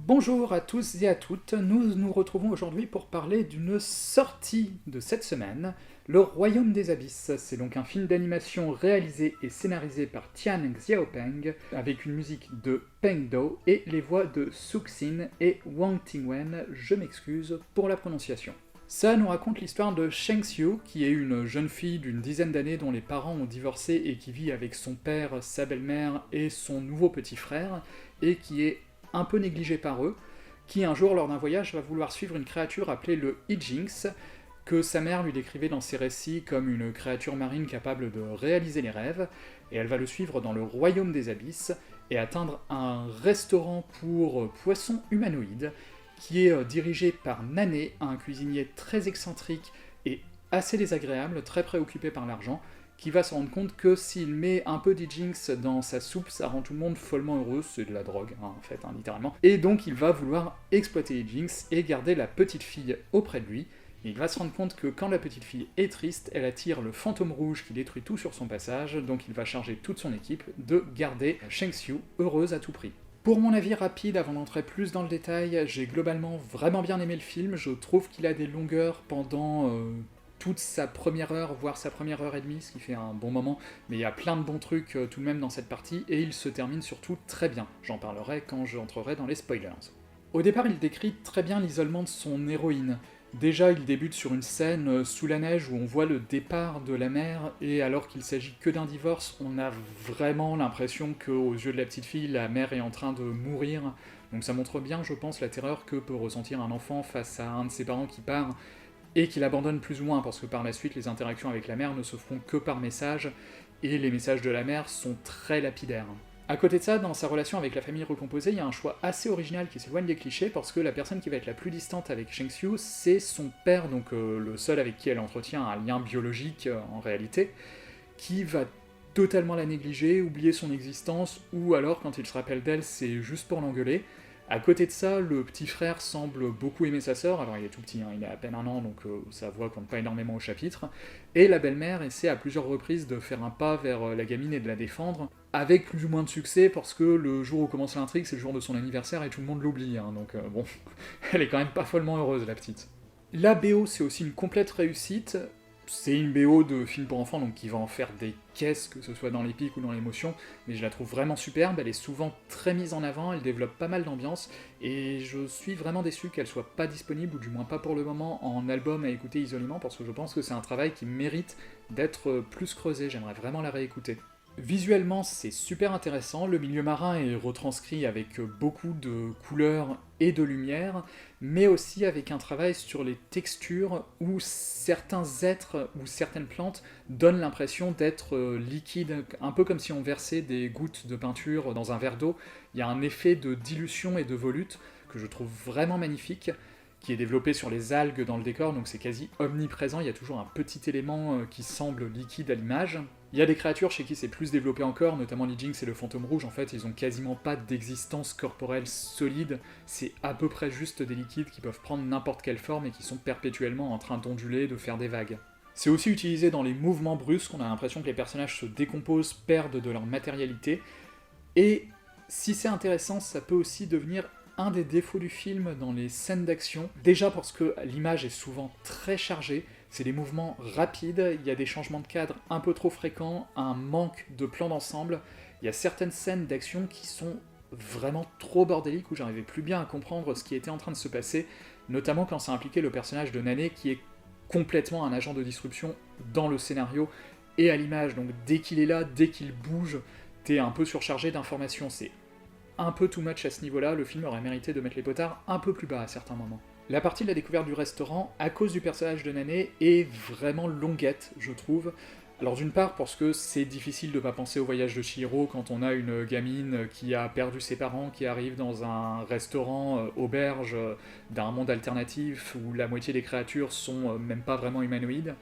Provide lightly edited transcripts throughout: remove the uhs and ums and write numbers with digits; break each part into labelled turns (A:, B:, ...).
A: Bonjour à tous et à toutes, nous nous retrouvons aujourd'hui pour parler d'une sortie de cette semaine, Le Royaume des Abysses. C'est donc un film d'animation réalisé et scénarisé par Tian Xiaopeng, avec une musique de Peng Do et les voix de Suxin et Wang Tingwen, je m'excuse pour la prononciation. Ça nous raconte l'histoire de Sheng Xiu, qui est une jeune fille d'une dizaine d'années dont les parents ont divorcé et qui vit avec son père, sa belle-mère et son nouveau petit frère, et qui est un peu négligée par eux, qui un jour lors d'un voyage va vouloir suivre une créature appelée le I-Jinx, que sa mère lui décrivait dans ses récits comme une créature marine capable de réaliser les rêves, et elle va le suivre dans le royaume des abysses et atteindre un restaurant pour poissons humanoïdes qui est dirigé par Nané, un cuisinier très excentrique et assez désagréable, très préoccupé par l'argent, qui va se rendre compte que s'il met un peu d'Ijinx dans sa soupe, ça rend tout le monde follement heureux, c'est de la drogue, en fait, littéralement. Et donc il va vouloir exploiter Ijinx et garder la petite fille auprès de lui. Et il va se rendre compte que quand la petite fille est triste, elle attire le fantôme rouge qui détruit tout sur son passage, donc il va charger toute son équipe de garder Sheng Xiu heureuse à tout prix. Pour mon avis rapide, avant d'entrer plus dans le détail, j'ai globalement vraiment bien aimé le film, je trouve qu'il a des longueurs pendant toute sa première heure, voire sa première heure et demie, ce qui fait un bon moment, mais il y a plein de bons trucs tout de même dans cette partie, et il se termine surtout très bien. J'en parlerai quand j'entrerai dans les spoilers. Au départ, il décrit très bien l'isolement de son héroïne. Déjà, il débute sur une scène sous la neige où on voit le départ de la mère, et alors qu'il s'agit que d'un divorce, on a vraiment l'impression qu'aux yeux de la petite fille, la mère est en train de mourir. Donc ça montre bien, je pense, la terreur que peut ressentir un enfant face à un de ses parents qui part, et qu'il abandonne plus ou moins, parce que par la suite, les interactions avec la mère ne se feront que par message, et les messages de la mère sont très lapidaires. À côté de ça, dans sa relation avec la famille recomposée, il y a un choix assez original qui s'éloigne des clichés, parce que la personne qui va être la plus distante avec Sheng Xiu, c'est son père, donc le seul avec qui elle entretient un lien biologique en réalité, qui va totalement la négliger, oublier son existence, ou alors quand il se rappelle d'elle, c'est juste pour l'engueuler. À côté de ça, le petit frère semble beaucoup aimer sa sœur, alors il est tout petit, il a à peine un an, donc sa voix compte pas énormément au chapitre, et la belle-mère essaie à plusieurs reprises de faire un pas vers la gamine et de la défendre, avec plus ou moins de succès, parce que le jour où commence l'intrigue, c'est le jour de son anniversaire et tout le monde l'oublie, donc bon, elle est quand même pas follement heureuse, la petite. La BO, c'est aussi une complète réussite. C'est une BO de film pour enfants, donc qui va en faire des caisses, que ce soit dans l'épique ou dans l'émotion, mais je la trouve vraiment superbe, elle est souvent très mise en avant, elle développe pas mal d'ambiance, et je suis vraiment déçu qu'elle soit pas disponible, ou du moins pas pour le moment, en album à écouter isolément, parce que je pense que c'est un travail qui mérite d'être plus creusé, j'aimerais vraiment la réécouter. Visuellement, c'est super intéressant, le milieu marin est retranscrit avec beaucoup de couleurs et de lumière, mais aussi avec un travail sur les textures où certains êtres ou certaines plantes donnent l'impression d'être liquides, un peu comme si on versait des gouttes de peinture dans un verre d'eau. Il y a un effet de dilution et de volute que je trouve vraiment magnifique, qui est développé sur les algues dans le décor, donc c'est quasi omniprésent, il y a toujours un petit élément qui semble liquide à l'image. Il y a des créatures chez qui c'est plus développé encore, notamment l'Ijinx et le fantôme rouge, en fait, ils ont quasiment pas d'existence corporelle solide, c'est à peu près juste des liquides qui peuvent prendre n'importe quelle forme et qui sont perpétuellement en train d'onduler, de faire des vagues. C'est aussi utilisé dans les mouvements brusques, on a l'impression que les personnages se décomposent, perdent de leur matérialité, et si c'est intéressant, ça peut aussi devenir un des défauts du film dans les scènes d'action, déjà parce que l'image est souvent très chargée, c'est des mouvements rapides, il y a des changements de cadre un peu trop fréquents, un manque de plan d'ensemble, il y a certaines scènes d'action qui sont vraiment trop bordéliques où j'arrivais plus bien à comprendre ce qui était en train de se passer, notamment quand ça impliquait le personnage de Nané qui est complètement un agent de disruption dans le scénario et à l'image, donc dès qu'il est là, dès qu'il bouge, t'es un peu surchargé d'informations, c'est un peu too much à ce niveau-là, le film aurait mérité de mettre les potards un peu plus bas à certains moments. La partie de la découverte du restaurant, à cause du personnage de Nané, est vraiment longuette, je trouve. Alors d'une part parce que c'est difficile de pas penser au voyage de Chihiro quand on a une gamine qui a perdu ses parents, qui arrive dans un restaurant auberge d'un monde alternatif où la moitié des créatures sont même pas vraiment humanoïdes,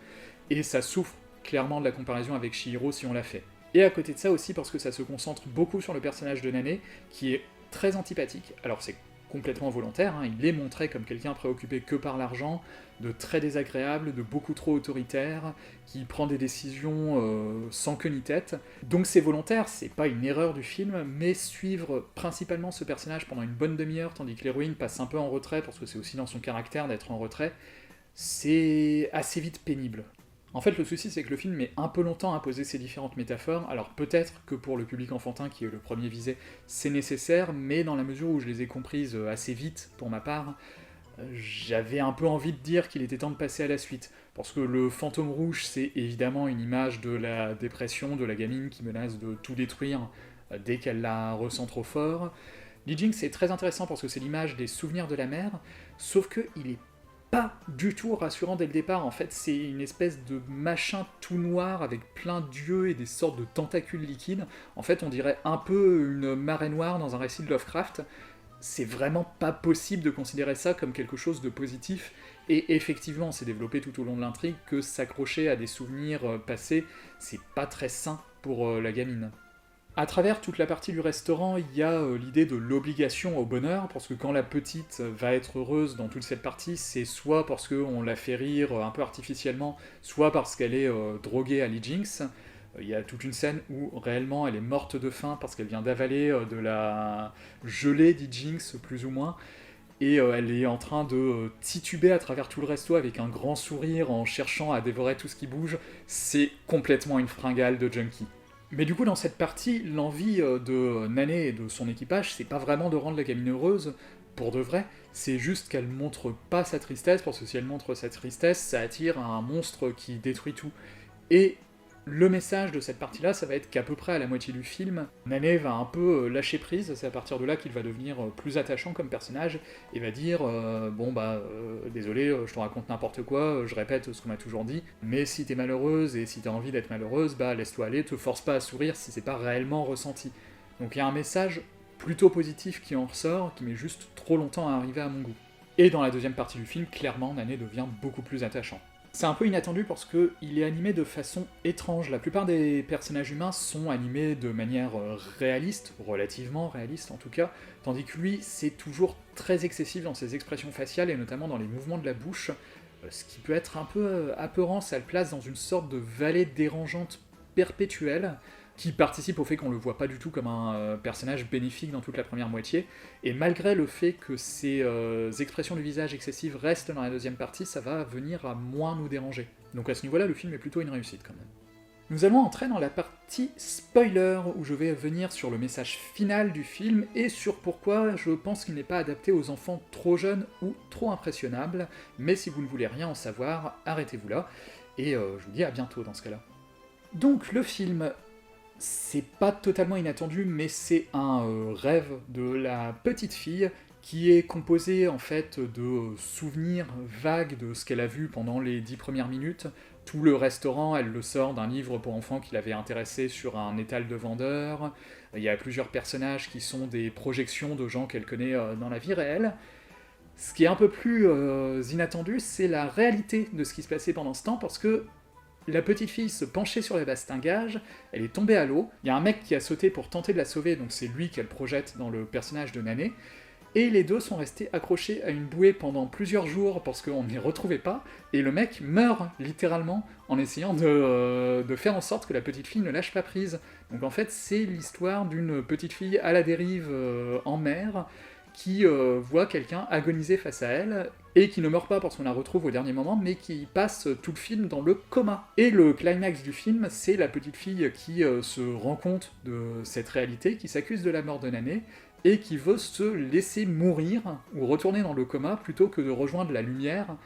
A: et ça souffre clairement de la comparaison avec Chihiro si on l'a fait. Et à côté de ça aussi parce que ça se concentre beaucoup sur le personnage de Nané, qui est très antipathique. Alors c'est complètement volontaire, hein. Il est montré comme quelqu'un préoccupé que par l'argent, de très désagréable, de beaucoup trop autoritaire, qui prend des décisions sans queue ni tête. Donc c'est volontaire, c'est pas une erreur du film, mais suivre principalement ce personnage pendant une bonne demi-heure, tandis que l'héroïne passe un peu en retrait, parce que c'est aussi dans son caractère d'être en retrait, c'est assez vite pénible. En fait, le souci, c'est que le film met un peu longtemps à poser ces différentes métaphores, alors peut-être que pour le public enfantin, qui est le premier visé, c'est nécessaire, mais dans la mesure où je les ai comprises assez vite, pour ma part, j'avais un peu envie de dire qu'il était temps de passer à la suite. Parce que le fantôme rouge, c'est évidemment une image de la dépression de la gamine qui menace de tout détruire dès qu'elle la ressent trop fort. Li Jing, c'est très intéressant parce que c'est l'image des souvenirs de la mère, sauf qu'il est pas du tout rassurant dès le départ. En fait, c'est une espèce de machin tout noir avec plein d'yeux et des sortes de tentacules liquides. En fait, on dirait un peu une marée noire dans un récit de Lovecraft. C'est vraiment pas possible de considérer ça comme quelque chose de positif, et effectivement, c'est développé tout au long de l'intrigue que s'accrocher à des souvenirs passés, c'est pas très sain pour la gamine. À travers toute la partie du restaurant, il y a l'idée de l'obligation au bonheur, parce que quand la petite va être heureuse dans toute cette partie, c'est soit parce qu'on la fait rire un peu artificiellement, soit parce qu'elle est droguée à Li Jinx. Il y a toute une scène où réellement elle est morte de faim parce qu'elle vient d'avaler de la gelée d'Li Jinx, plus ou moins, et elle est en train de tituber à travers tout le resto avec un grand sourire en cherchant à dévorer tout ce qui bouge. C'est complètement une fringale de junkie. Mais du coup, dans cette partie, l'envie de Nané et de son équipage, c'est pas vraiment de rendre la gamine heureuse, pour de vrai, c'est juste qu'elle montre pas sa tristesse, parce que si elle montre sa tristesse, ça attire un monstre qui détruit tout. Et le message de cette partie-là, ça va être qu'à peu près à la moitié du film, Nané va un peu lâcher prise, c'est à partir de là qu'il va devenir plus attachant comme personnage, et va dire désolé, je te raconte n'importe quoi, je répète ce qu'on m'a toujours dit, mais si t'es malheureuse, et si t'as envie d'être malheureuse, bah laisse-toi aller, te force pas à sourire si c'est pas réellement ressenti. Donc il y a un message plutôt positif qui en ressort, qui met juste trop longtemps à arriver à mon goût. Et dans la deuxième partie du film, clairement, Nané devient beaucoup plus attachant. C'est un peu inattendu parce qu'il est animé de façon étrange. La plupart des personnages humains sont animés de manière réaliste, relativement réaliste en tout cas, tandis que lui, c'est toujours très excessif dans ses expressions faciales et notamment dans les mouvements de la bouche, ce qui peut être un peu apeurant, ça le place dans une sorte de vallée dérangeante perpétuelle, qui participe au fait qu'on le voit pas du tout comme un personnage bénéfique dans toute la première moitié, et malgré le fait que ces expressions du visage excessives restent dans la deuxième partie, ça va venir à moins nous déranger. Donc à ce niveau-là, le film est plutôt une réussite quand même. Nous allons entrer dans la partie spoiler, où je vais venir sur le message final du film, et sur pourquoi je pense qu'il n'est pas adapté aux enfants trop jeunes ou trop impressionnables, mais si vous ne voulez rien en savoir, arrêtez-vous là, et je vous dis à bientôt dans ce cas-là. Donc le film, c'est pas totalement inattendu, mais c'est un rêve de la petite fille qui est composé en fait de souvenirs vagues de ce qu'elle a vu pendant les 10 premières minutes. Tout le restaurant, elle le sort d'un livre pour enfants qui l'avait intéressé sur un étal de vendeur. Il y a plusieurs personnages qui sont des projections de gens qu'elle connaît dans la vie réelle. Ce qui est un peu plus inattendu, c'est la réalité de ce qui se passait pendant ce temps, parce que la petite fille se penchait sur les bastingages, elle est tombée à l'eau, il y a un mec qui a sauté pour tenter de la sauver, donc c'est lui qu'elle projette dans le personnage de Nané, et les deux sont restés accrochés à une bouée pendant plusieurs jours parce qu'on ne les retrouvait pas, et le mec meurt littéralement en essayant de faire en sorte que la petite fille ne lâche pas prise. Donc en fait, c'est l'histoire d'une petite fille à la dérive en mer, qui voit quelqu'un agoniser face à elle, et qui ne meurt pas parce qu'on la retrouve au dernier moment, mais qui passe tout le film dans le coma. Et le climax du film, c'est la petite fille qui se rend compte de cette réalité, qui s'accuse de la mort de Nané, et qui veut se laisser mourir, ou retourner dans le coma, plutôt que de rejoindre la lumière,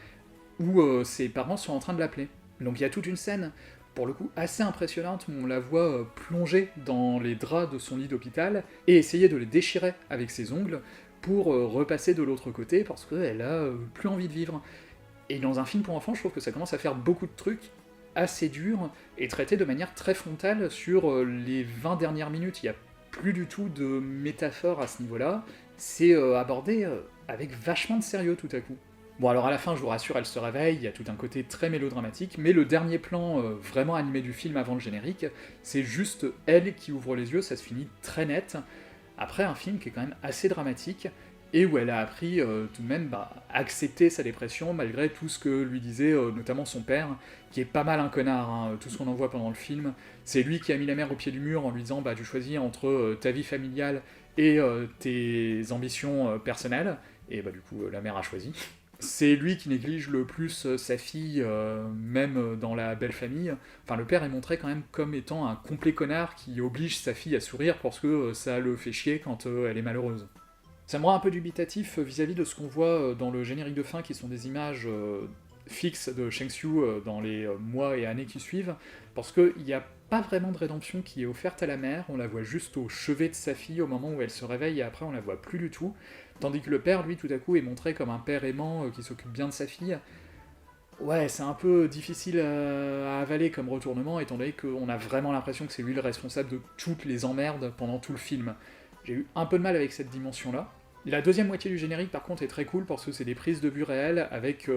A: où ses parents sont en train de l'appeler. Donc il y a toute une scène, pour le coup assez impressionnante, où on la voit plonger dans les draps de son lit d'hôpital, et essayer de les déchirer avec ses ongles, pour repasser de l'autre côté, parce qu'elle a plus envie de vivre. Et dans un film pour enfants, je trouve que ça commence à faire beaucoup de trucs assez durs, et traités de manière très frontale sur les 20 dernières minutes. Il n'y a plus du tout de métaphore à ce niveau-là, c'est abordé avec vachement de sérieux tout à coup. Bon alors à la fin, je vous rassure, elle se réveille, il y a tout un côté très mélodramatique, mais le dernier plan vraiment animé du film avant le générique, c'est juste elle qui ouvre les yeux, ça se finit très net, après un film qui est quand même assez dramatique, et où elle a appris tout de même à accepter sa dépression malgré tout ce que lui disait notamment son père, qui est pas mal un connard, hein, tout ce qu'on en voit pendant le film. C'est lui qui a mis la mère au pied du mur en lui disant tu choisis entre ta vie familiale et tes ambitions personnelles, et du coup la mère a choisi. C'est lui qui néglige le plus sa fille, même dans la belle famille. Enfin, le père est montré quand même comme étant un complet connard qui oblige sa fille à sourire parce que ça le fait chier quand elle est malheureuse. Ça me rend un peu dubitatif vis-à-vis de ce qu'on voit dans le générique de fin, qui sont des images fixes de Shang Xiu dans les mois et années qui suivent, parce qu'il n'y a pas vraiment de rédemption qui est offerte à la mère, on la voit juste au chevet de sa fille au moment où elle se réveille, et après on la voit plus du tout, tandis que le père, lui, tout à coup, est montré comme un père aimant qui s'occupe bien de sa fille. Ouais, c'est un peu difficile à avaler comme retournement, étant donné qu'on a vraiment l'impression que c'est lui le responsable de toutes les emmerdes pendant tout le film. J'ai eu un peu de mal avec cette dimension-là. La deuxième moitié du générique, par contre, est très cool parce que c'est des prises de vue réelles avec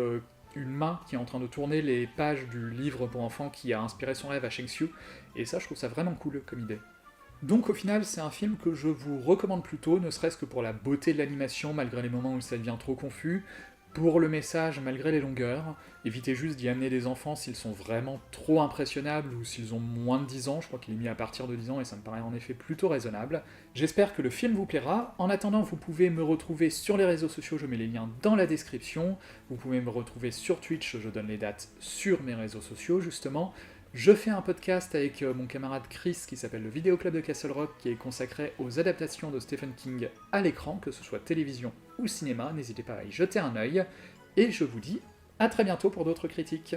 A: une main qui est en train de tourner les pages du livre pour enfants qui a inspiré son rêve à Shang Xiu, et ça, je trouve ça vraiment cool comme idée. Donc au final, c'est un film que je vous recommande plutôt, ne serait-ce que pour la beauté de l'animation, malgré les moments où ça devient trop confus, pour le message, malgré les longueurs. Évitez juste d'y amener des enfants s'ils sont vraiment trop impressionnables ou s'ils ont moins de 10 ans, je crois qu'il est mis à partir de 10 ans et ça me paraît en effet plutôt raisonnable. J'espère que le film vous plaira. En attendant, vous pouvez me retrouver sur les réseaux sociaux, je mets les liens dans la description. Vous pouvez me retrouver sur Twitch, je donne les dates sur mes réseaux sociaux justement. Je fais un podcast avec mon camarade Chris qui s'appelle le Vidéo Club de Castle Rock, qui est consacré aux adaptations de Stephen King à l'écran, que ce soit télévision ou cinéma. N'hésitez pas à y jeter un œil. Et je vous dis à très bientôt pour d'autres critiques.